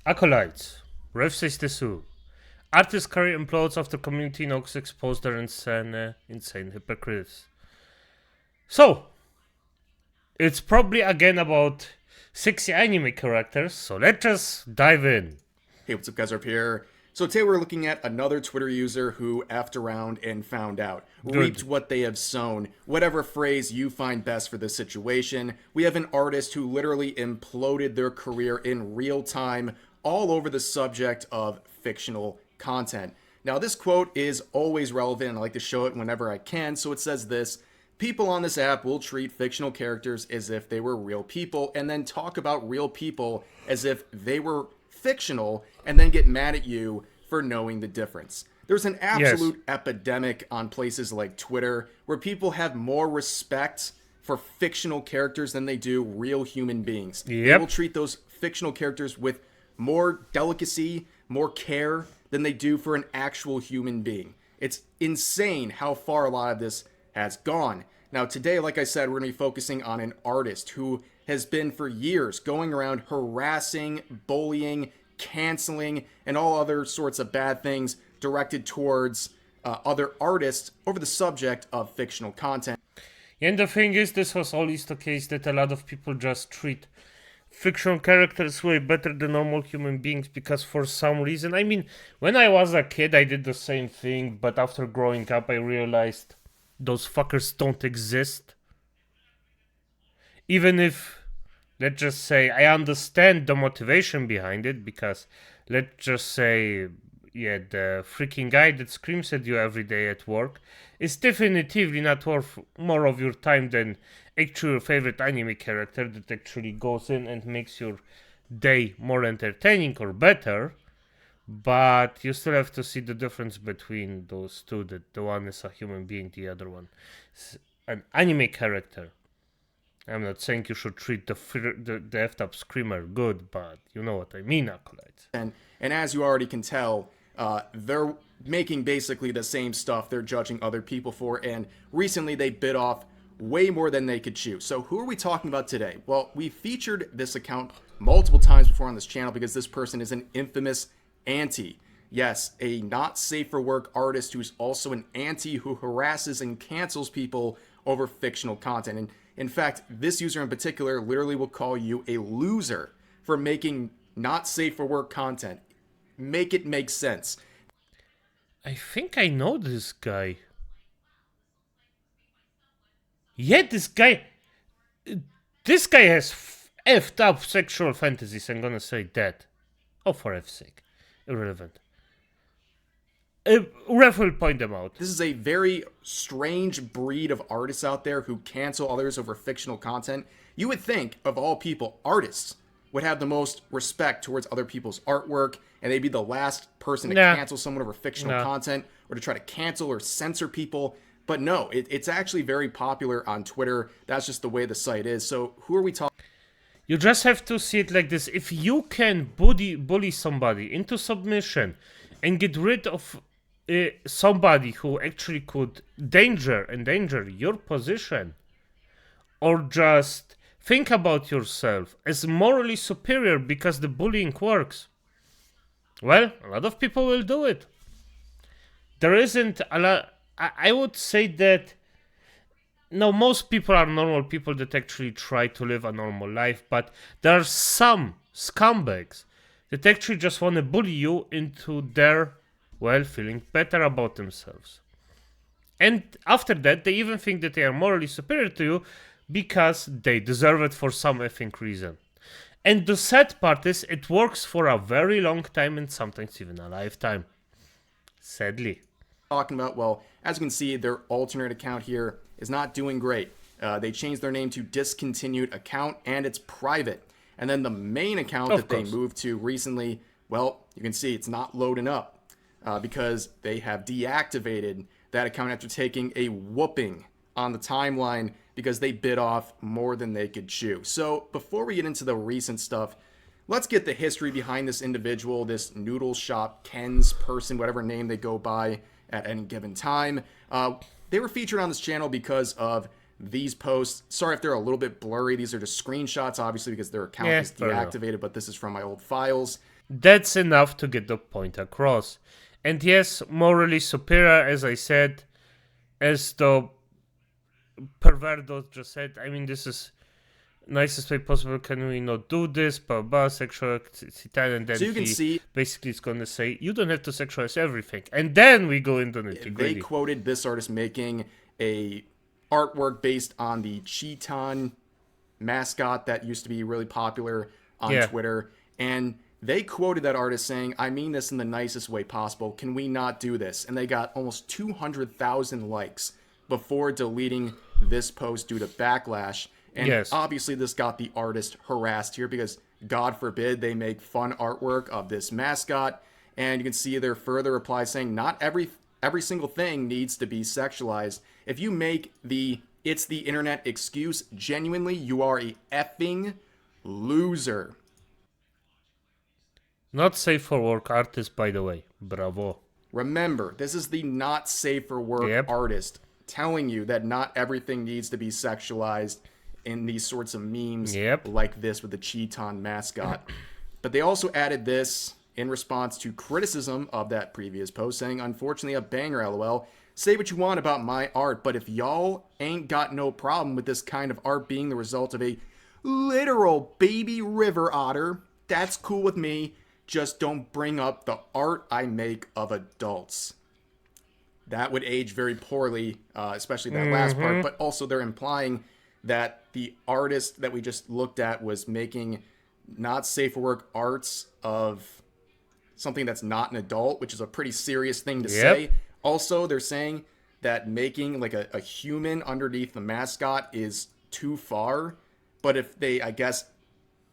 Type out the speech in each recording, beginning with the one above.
Acolytes. Rev says Tesu. Artist career implodes after community Nox exposed their insane hypocrites. So, it's probably again about sexy anime characters, so let's just dive in. Hey, what's up guys, up here. So today we're looking at another Twitter user who effed around and found out. Reaped what they have sown. Whatever phrase you find best for this situation. We have an artist who literally imploded their career in real time all over the subject of fictional content. Now this quote is always relevant and I like to show it whenever I can. So it says this: people on this app will treat fictional characters as if they were real people and then talk about real people as if they were fictional and then get mad at you for knowing the difference. There's an absolute epidemic on places like Twitter where people have more respect for fictional characters than they do real human beings. They will treat those fictional characters with more delicacy, more care than they do for an actual human being. It's insane how far a lot of this has gone. Now today, like I said, we're going to be focusing on an artist who has been for years going around harassing, bullying, canceling, and all other sorts of bad things directed towards other artists over the subject of fictional content. And the thing is, this was always the case that a lot of people just treat fictional characters way better than normal human beings because for some reason, I mean, when I was a kid, I did the same thing, but after growing up, I realized those fuckers don't exist. Even if, let's just say, I understand the motivation behind it, because let's just say, yeah, the freaking guy that screams at you every day at work is definitively not worth more of your time than actually your favorite anime character that actually goes in and makes your day more entertaining or better. But you still have to see the difference between those two, that the one is a human being, the other one is an anime character. I'm not saying you should treat the effed up screamer good, but you know what I mean, acolytes. And as you already can tell, they're making basically the same stuff they're judging other people for, and recently they bit off way more than they could chew. So who are we talking about today? Well, we featured this account multiple times before on this channel because this person is an infamous anti. Yes, a not safe for work artist who's also an anti who harasses and cancels people over fictional content. And in fact, this user in particular literally will call you a loser for making not safe for work content. Make it make sense. I think I know this guy. Yeah, this guy has effed up sexual fantasies, I'm gonna say that. Oh, for F's sake. Irrelevant. Ref will point them out. This is a very strange breed of artists out there who cancel others over fictional content. You would think, of all people, artists would have the most respect towards other people's artwork, and they'd be the last person to cancel someone over fictional content or to try to cancel or censor people. But no, it's actually very popular on Twitter. That's just the way the site is. So who are we talking? You just have to see it like this. If you can bully somebody into submission and get rid of somebody who actually could endanger your position, or just think about yourself as morally superior because the bullying works, well, a lot of people will do it. There isn't a lot. I would say that now most people are normal people that actually try to live a normal life, but there are some scumbags that actually just want to bully you into their, well, feeling better about themselves. And after that, they even think that they are morally superior to you because they deserve it for some effing reason. And the sad part is, it works for a very long time and sometimes even a lifetime. Sadly. Talking about, well, as you can see, their alternate account here is not doing great. They changed their name to discontinued account and it's private. And then the main account that they moved to recently, well, you can see it's not loading up because they have deactivated that account after taking a whooping on the timeline because they bit off more than they could chew. So before we get into the recent stuff, let's get the history behind this individual, this noodle shop Ken's person, whatever name they go by at any given time. They were featured on this channel because of these posts. Sorry if they're a little bit blurry. These are just screenshots, obviously, because their account is deactivated, but this is from my old files. That's enough to get the point across. And yes, morally superior, as I said, as the perverdos just said. I mean, this is nicest way possible. Can we not do this? Sexual titan, and then So you can see basically it's gonna say you don't have to sexualize everything, and then we go into nitty they gritty. quoted this artist making a artwork based on the Cheeton mascot that used to be really popular on Twitter, and they quoted that artist saying, "I mean this in the nicest way possible. Can we not do this?" And they got almost 200,000 likes before deleting this post due to backlash. And obviously this got the artist harassed here because God forbid they make fun artwork of this mascot. And you can see their further reply saying, not every single thing needs to be sexualized. If you make the "it's the internet" excuse, genuinely, you are a effing loser. Not safe for work artist, by the way. Bravo. Remember, this is the not safe for work artist telling you that not everything needs to be sexualized in these sorts of memes like this with the Cheeton mascot. But they also added this in response to criticism of that previous post, saying, "Unfortunately, a banger, lol. Say what you want about my art, but if y'all ain't got no problem with this kind of art being the result of a literal baby river otter, that's cool with me. Just don't bring up the art I make of adults." That would age very poorly, especially that last part. But also they're implying that the artist that we just looked at was making not safe for work arts of something that's not an adult, which is a pretty serious thing to say. Also, they're saying that making like a human underneath the mascot is too far. But if they, I guess,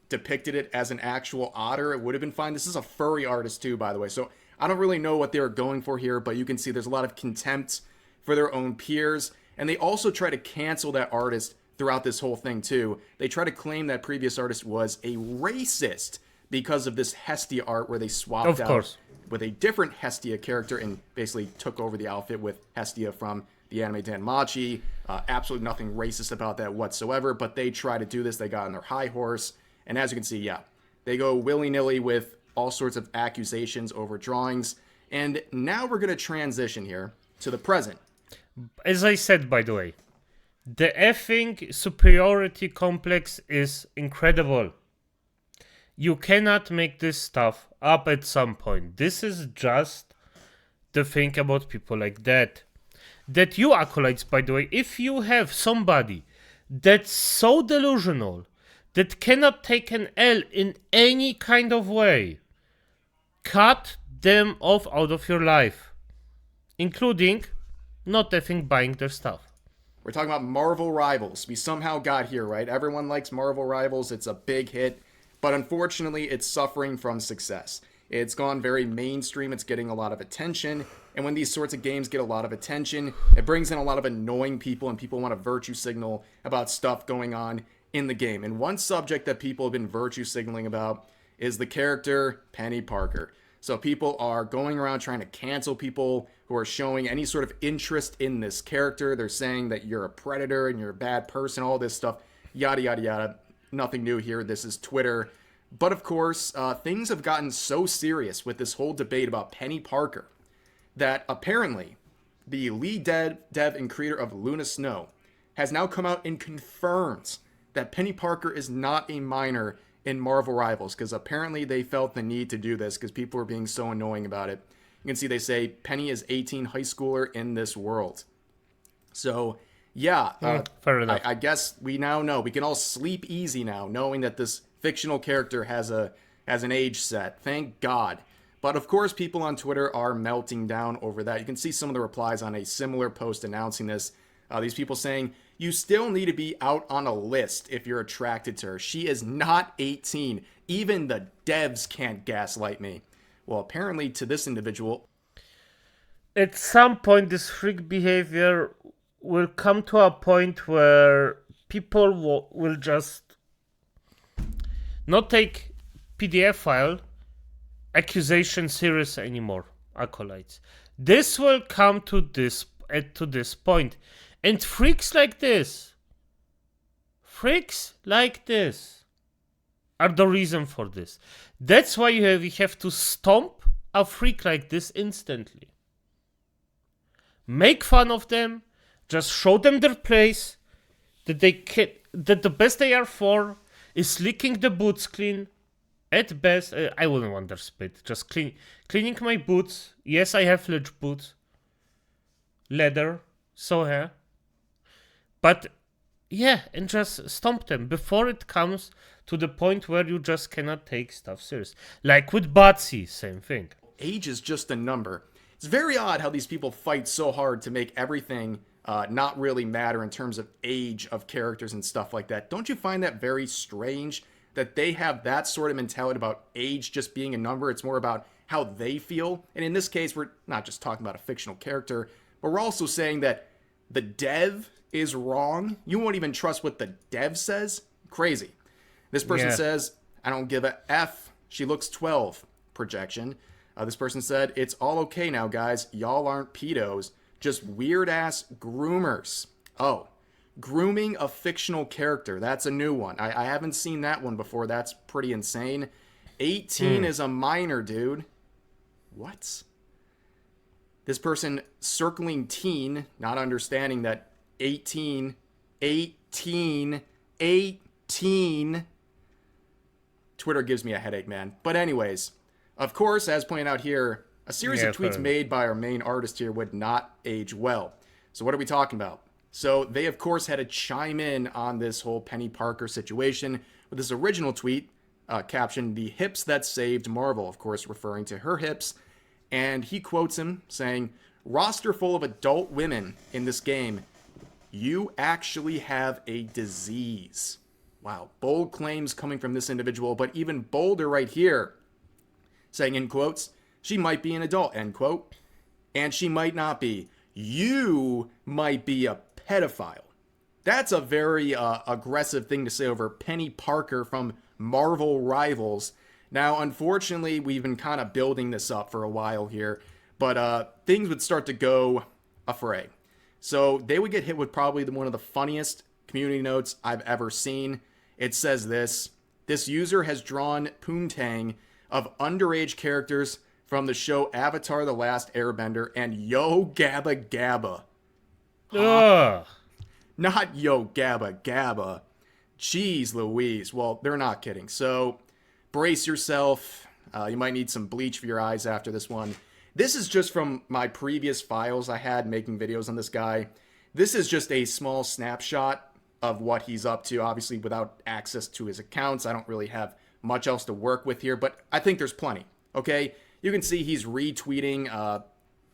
depicted it as an actual otter, it would have been fine. This is a furry artist too, by the way. So I don't really know what they're going for here, but you can see there's a lot of contempt for their own peers. And they also try to cancel that artist throughout this whole thing too. They try to claim that previous artist was a racist because of this Hestia art where they swapped out with a different Hestia character and basically took over the outfit with Hestia from the anime Danmachi. Absolutely nothing racist about that whatsoever, but they try to do this. They got on their high horse. And as you can see, they go willy-nilly with all sorts of accusations over drawings. And now we're going to transition here to the present. As I said, by the way, the effing superiority complex is incredible. You cannot make this stuff up at some point. This is just the thing about people like that. That you acolytes, by the way, if you have somebody that's so delusional that cannot take an L in any kind of way, cut them off out of your life, including not effing buying their stuff. We're talking about Marvel Rivals. We somehow got here, right? Everyone likes Marvel Rivals. It's a big hit, but unfortunately, it's suffering from success. It's gone very mainstream. It's getting a lot of attention. And when these sorts of games get a lot of attention, it brings in a lot of annoying people, and people want to virtue signal about stuff going on in the game. And one subject that people have been virtue signaling about is the character Penny Parker. So people are going around trying to cancel people who are showing any sort of interest in this character. They're saying that you're a predator and you're a bad person, all this stuff, yada, yada, yada. Nothing new here. This is Twitter. But of course, things have gotten so serious with this whole debate about Penny Parker that apparently the lead dev and creator of Luna Snow has now come out and confirmed that Penny Parker is not a minor in Marvel Rivals, because apparently they felt the need to do this because people were being so annoying about it. You can see they say Penny is 18, high schooler in this world. So yeah, fair enough. I guess we now know. We can all sleep easy now, knowing that this fictional character has an age set. Thank God. But of course, people on Twitter are melting down over that. You can see some of the replies on a similar post announcing this. These people saying, "You still need to be out on a list if you're attracted to her. She is not 18. Even the devs can't gaslight me." Well, apparently to this individual, at some point, this freak behavior will come to a point where people will just not take PDF file accusation serious anymore, acolytes. This will come to this point. And freaks like this are the reason for this. That's why we have to stomp a freak like this instantly. Make fun of them, just show them their place, that the best they are for is licking the boots clean. At best, I wouldn't want their spit. Just cleaning my boots. Yes, I have Lich boots. Leather, so hair. But yeah, and just stomp them before it comes to the point where you just cannot take stuff serious. Like with Batsy, same thing. Age is just a number. It's very odd how these people fight so hard to make everything not really matter in terms of age of characters and stuff like that. Don't you find that very strange that they have that sort of mentality about age just being a number? It's more about how they feel. And in this case, we're not just talking about a fictional character, but we're also saying that the dev is wrong. You won't even trust what the dev says. Crazy. This person says, I don't give a F. She looks 12. Projection. This person said, it's all okay now, guys. Y'all aren't pedos. Just weird-ass groomers. Oh, grooming a fictional character. That's a new one. I haven't seen that one before. That's pretty insane. 18 is a minor, dude. What? This person circling teen, not understanding that 18. Twitter gives me a headache, man. But anyways, of course, as pointed out here, a series of tweets made by our main artist here would not age well. So what are we talking about? So they, of course, had to chime in on this whole Penny Parker situation with this original tweet captioned, "The hips that saved Marvel," of course, referring to her hips. And he quotes him saying, "Roster full of adult women in this game. You actually have a disease." Wow, bold claims coming from this individual, but even bolder right here, saying in quotes, "She might be an adult," end quote, "and she might not be. You might be a pedophile." That's a very aggressive thing to say over Penny Parker from Marvel Rivals. Now, unfortunately, we've been kind of building this up for a while here, but things would start to go affray. So they would get hit with probably one of the funniest community notes I've ever seen. It says this user has drawn poontang of underage characters from the show Avatar: The Last Airbender and Yo Gabba Gabba. Ugh. Not Yo Gabba Gabba. Jeez Louise. Well, they're not kidding. So brace yourself. You might need some bleach for your eyes after this one. This is just from my previous files I had making videos on this guy. This is just a small snapshot of what he's up to. Obviously, without access to his accounts, I don't really have much else to work with here, but I think there's plenty, okay? You can see he's retweeting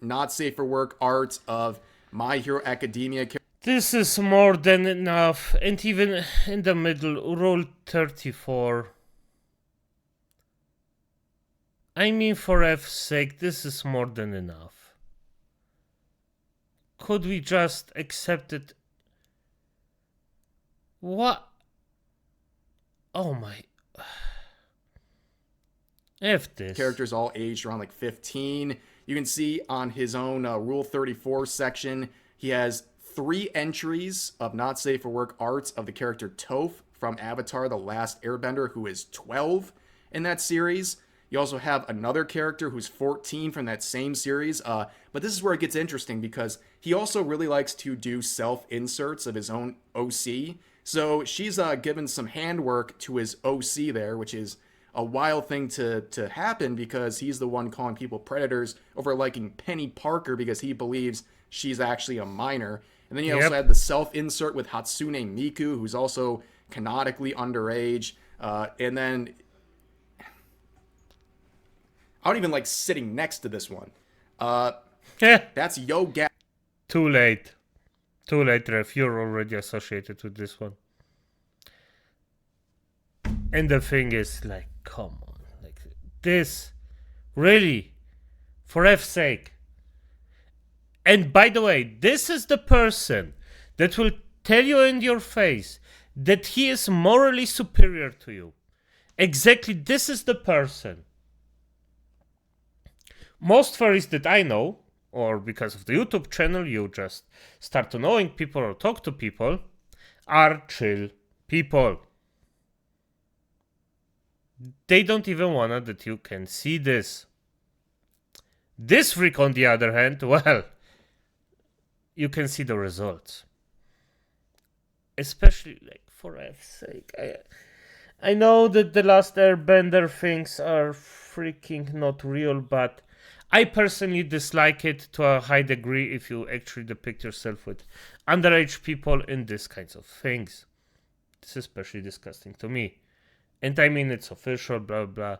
not safe for work art of My Hero Academia. This is more than enough, and even in the middle, Rule 34. I mean, for F's sake, this is more than enough. Could we just accept it? What? Oh my. F this. Characters all aged around like 15. You can see on his own Rule 34 section, he has 3 entries of not safe for work arts of the character Toph from Avatar: The Last Airbender, who is 12 in that series. You also have another character who's 14 from that same series. But this is where it gets interesting because he also really likes to do self-inserts of his own OC. So she's given some handwork to his OC there, which is a wild thing to happen because he's the one calling people predators over liking Penny Parker because he believes she's actually a minor. And then you also had the self-insert with Hatsune Miku, who's also canonically underage. And then I don't even like sitting next to this one. That's Yo Gabba. Too late. Too late, Ref. You're already associated with this one. And the thing is, like, come on. Like, this. Really? For F's sake. And by the way, this is the person that will tell you in your face that he is morally superior to you. Exactly, this is the person. Most furries that I know, or because of the YouTube channel, you just start to knowing people or talk to people, are chill people. They don't even wanna that you can see this. This freak, on the other hand, well, you can see the results. Especially, like, for F's sake. I know that the last Airbender things are freaking not real, but I personally dislike it to a high degree if you actually depict yourself with underage people in these kinds of things. This is especially disgusting to me. And I mean, it's official, blah, blah.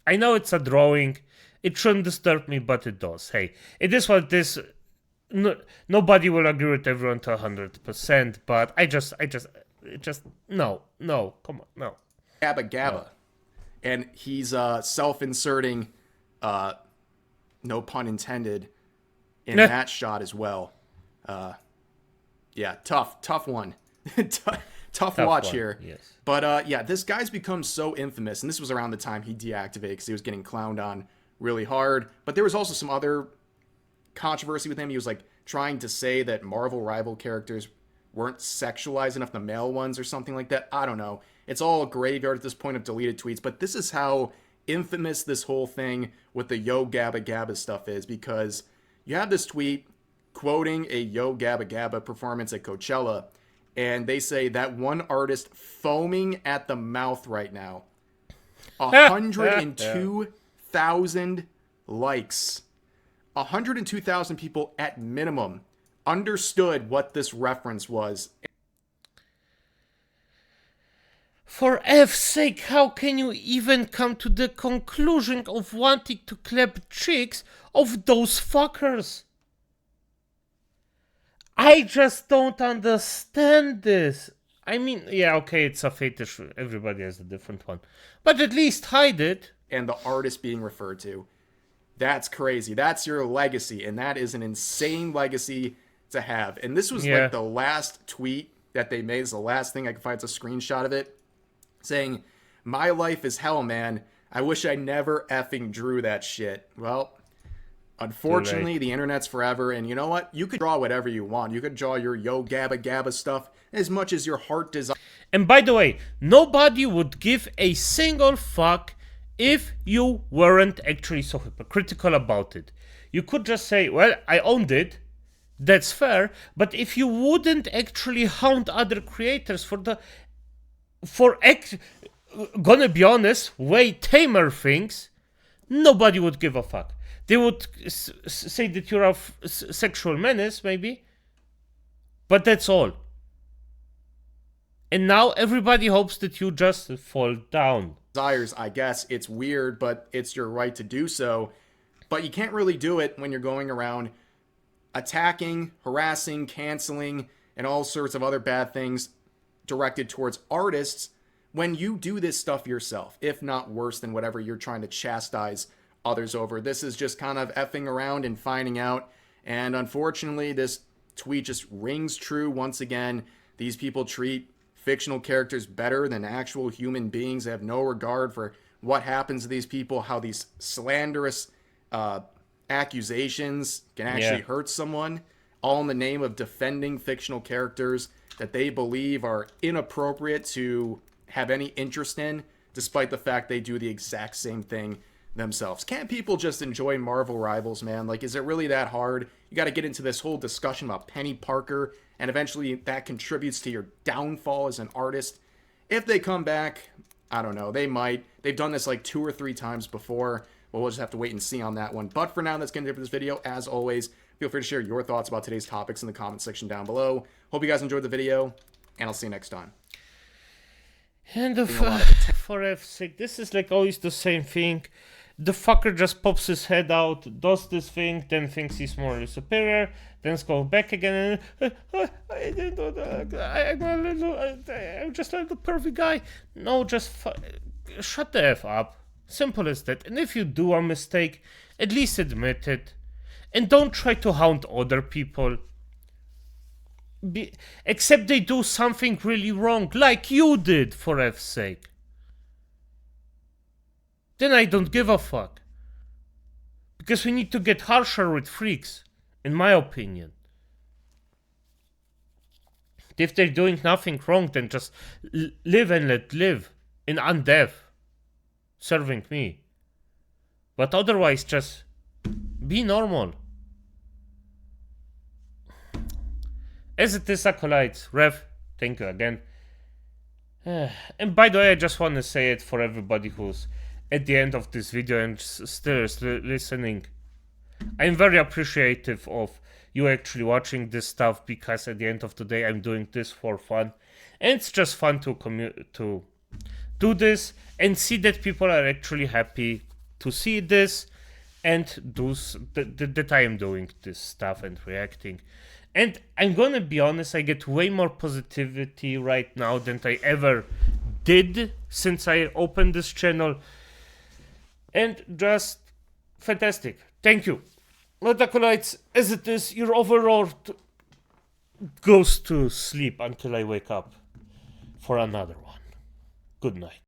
I know it's a drawing. It shouldn't disturb me, but it does. Hey, it is what it is. No, nobody will agree with everyone to 100%, but no, come on, no. Gabba Gabba. No. And he's self-inserting, no pun intended, in that shot as well. Yeah, tough one. tough watch one, here. Yes. But yeah, this guy's become so infamous, and this was around the time he deactivated because he was getting clowned on really hard. But there was also some other controversy with him. He was like trying to say that Marvel rival characters weren't sexualized enough, the male ones or something like that. I don't know. It's all a graveyard at this point of deleted tweets, but this is how infamous this whole thing with the Yo Gabba Gabba stuff is, because you have this tweet quoting a Yo Gabba Gabba performance at Coachella, and they say that one artist foaming at the mouth right now. 102,000 likes. 102,000 people at minimum understood what this reference was. For F's sake, how can you even come to the conclusion of wanting to clap cheeks of those fuckers? I just don't understand this. I mean, yeah, okay, it's a fetish. Everybody has a different one. But at least hide it. And the artist being referred to. That's crazy. That's your legacy. And that is an insane legacy to have. And this was like the last tweet that they made. It's the last thing I could find. It's a screenshot of it. Saying, my life is hell, man. I wish I never effing drew that shit. Well, unfortunately, the internet's forever. And you know what? You could draw whatever you want. You could draw your Yo Gabba Gabba stuff as much as your heart desires. And by the way, nobody would give a single fuck if you weren't actually so hypocritical about it. You could just say, well, I owned it. That's fair. But if you wouldn't actually hound other creators gonna be honest, way tamer things, nobody would give a fuck. They would say that you're a sexual menace, maybe. But that's all. And now everybody hopes that you just fall down. Desires, I guess. It's weird, but it's your right to do so. But you can't really do it when you're going around attacking, harassing, canceling, and all sorts of other bad things directed towards artists when you do this stuff yourself, if not worse than whatever you're trying to chastise others over. This is just kind of effing around and finding out. And unfortunately, this tweet just rings true once again. These people treat fictional characters better than actual human beings. They have no regard for what happens to these people, how these slanderous accusations can actually hurt someone, all in the name of defending fictional characters that they believe are inappropriate to have any interest in, despite the fact they do the exact same thing themselves. Can't people just enjoy Marvel rivals, man? Like, is it really that hard? You got to get into this whole discussion about Penny Parker, and eventually that contributes to your downfall as an artist. If they come back, I don't know. They might. They've done this like 2 or 3 times before. Well, we'll just have to wait and see on that one. But for now, that's going to do it for this video. As always, feel free to share your thoughts about today's topics in the comment section down below. Hope you guys enjoyed the video, and I'll see you next time. And for F's sake, this is like always the same thing. The fucker just pops his head out, does this thing, then thinks he's morally superior, then goes back again and I didn't know that. I'm just a little pervy guy. No, just shut the F up. Simple as that. And if you do a mistake, at least admit it. And don't try to hound other people. Except they do something really wrong, like you did, for F's sake. Then I don't give a fuck. Because we need to get harsher with freaks, in my opinion. If they're doing nothing wrong, then just live and let live in undeath, serving me. But otherwise, just be normal. As it is, acolytes, Rev, thank you again. And by the way, I just want to say it for everybody who's at the end of this video and still listening. I'm very appreciative of you actually watching this stuff, because at the end of the day, I'm doing this for fun. And it's just fun to do this and see that people are actually happy to see this and that I am doing this stuff and reacting. And I'm gonna be honest, I get way more positivity right now than I ever did since I opened this channel. And just fantastic. Thank you. Lord Acolytes, as it is, your overlord goes to sleep until I wake up for another one. Good night.